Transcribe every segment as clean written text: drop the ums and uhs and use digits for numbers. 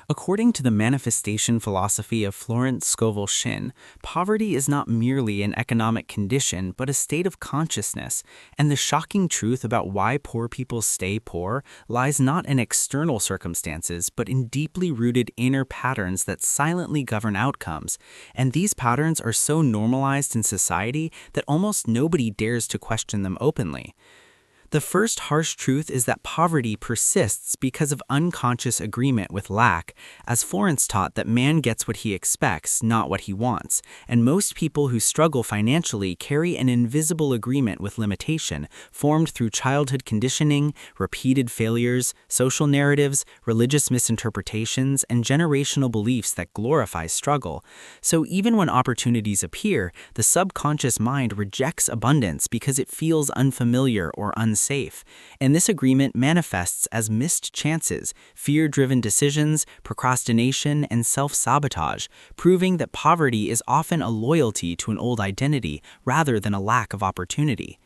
According to the manifestation philosophy of Florence Scovel Shinn, poverty is not merely an economic condition but a state of consciousness, and the shocking truth about why poor people stay poor lies not in external circumstances but in deeply rooted inner patterns that silently govern outcomes, and these patterns are so normalized in society that almost nobody dares to question them openly. The first harsh truth is that poverty persists because of unconscious agreement with lack, as Florence taught that man gets what he expects, not what he wants, and most people who struggle financially carry an invisible agreement with limitation, formed through childhood conditioning, repeated failures, social narratives, religious misinterpretations, and generational beliefs that glorify struggle. So even when opportunities appear, the subconscious mind rejects abundance because it feels unfamiliar or unsafe, and this agreement manifests as missed chances, fear-driven decisions, procrastination, and self-sabotage, proving that poverty is often a loyalty to an old identity rather than a lack of opportunity.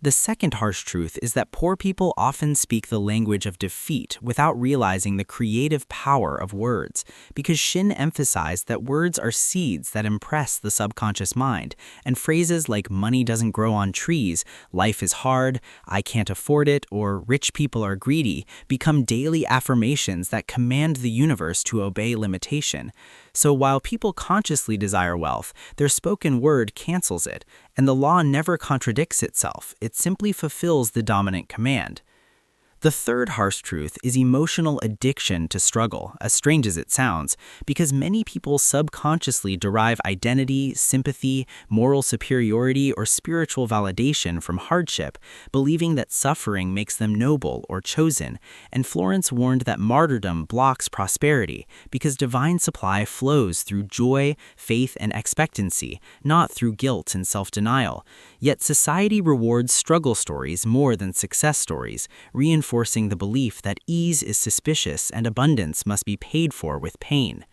The second harsh truth is that poor people often speak the language of defeat without realizing the creative power of words, because Shinn emphasized that words are seeds that impress the subconscious mind, and phrases like money doesn't grow on trees, life is hard, I can't afford it, or rich people are greedy become daily affirmations that command the universe to obey limitation. So while people consciously desire wealth, their spoken word cancels it, and the law never contradicts itself, it simply fulfills the dominant command. The third harsh truth is emotional addiction to struggle, as strange as it sounds, because many people subconsciously derive identity, sympathy, moral superiority, or spiritual validation from hardship, believing that suffering makes them noble or chosen, and Florence warned that martyrdom blocks prosperity, because divine supply flows through joy, faith, and expectancy, not through guilt and self-denial. Yet society rewards struggle stories more than success stories, reinforcing the belief that ease is suspicious and abundance must be paid for with pain.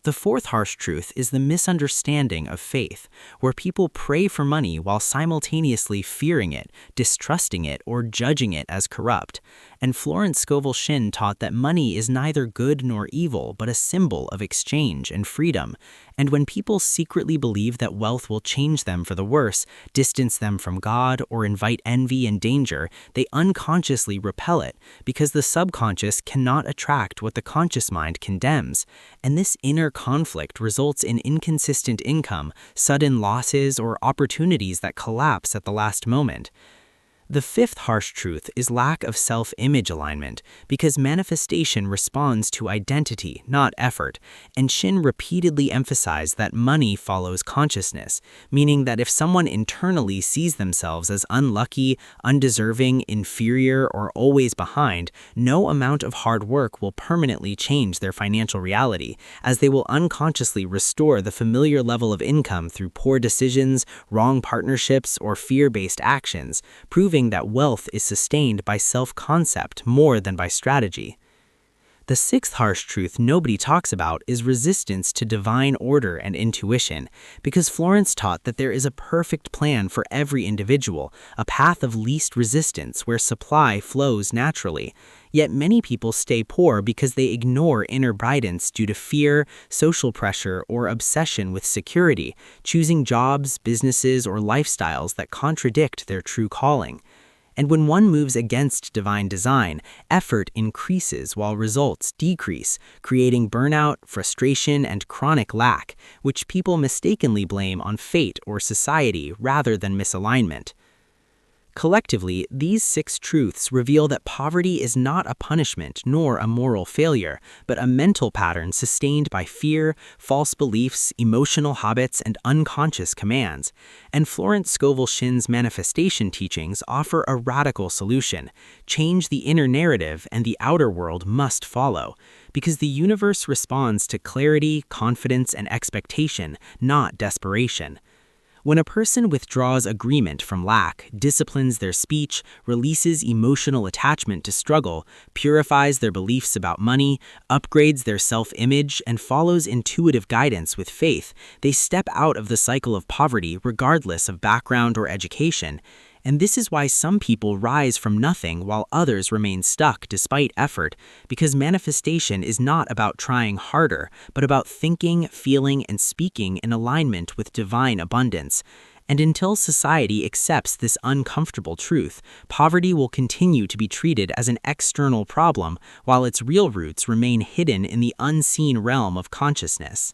The fourth harsh truth is the misunderstanding of faith, where people pray for money while simultaneously fearing it, distrusting it, or judging it as corrupt. And Florence Scovel Shinn taught that money is neither good nor evil, but a symbol of exchange and freedom. And when people secretly believe that wealth will change them for the worse, distance them from God, or invite envy and danger, they unconsciously repel it, because the subconscious cannot attract what the conscious mind condemns. And this inner conflict results in inconsistent income, sudden losses, or opportunities that collapse at the last moment. The fifth harsh truth is lack of self-image alignment, because manifestation responds to identity, not effort, and Shinn repeatedly emphasized that money follows consciousness, meaning that if someone internally sees themselves as unlucky, undeserving, inferior, or always behind, no amount of hard work will permanently change their financial reality, as they will unconsciously restore the familiar level of income through poor decisions, wrong partnerships, or fear-based actions, proving that wealth is sustained by self-concept more than by strategy. The sixth harsh truth nobody talks about is resistance to divine order and intuition, because Florence taught that there is a perfect plan for every individual, a path of least resistance where supply flows naturally. Yet many people stay poor because they ignore inner guidance due to fear, social pressure, or obsession with security, choosing jobs, businesses, or lifestyles that contradict their true calling. And when one moves against divine design, effort increases while results decrease, creating burnout, frustration, and chronic lack, which people mistakenly blame on fate or society rather than misalignment. Collectively, these six truths reveal that poverty is not a punishment nor a moral failure, but a mental pattern sustained by fear, false beliefs, emotional habits, and unconscious commands. And Florence Scovel Shinn's manifestation teachings offer a radical solution. Change the inner narrative and the outer world must follow, because the universe responds to clarity, confidence, and expectation, not desperation. When a person withdraws agreement from lack, disciplines their speech, releases emotional attachment to struggle, purifies their beliefs about money, upgrades their self-image, and follows intuitive guidance with faith, they step out of the cycle of poverty regardless of background or education. And this is why some people rise from nothing while others remain stuck despite effort, because manifestation is not about trying harder, but about thinking, feeling, and speaking in alignment with divine abundance. And until society accepts this uncomfortable truth, poverty will continue to be treated as an external problem, while its real roots remain hidden in the unseen realm of consciousness.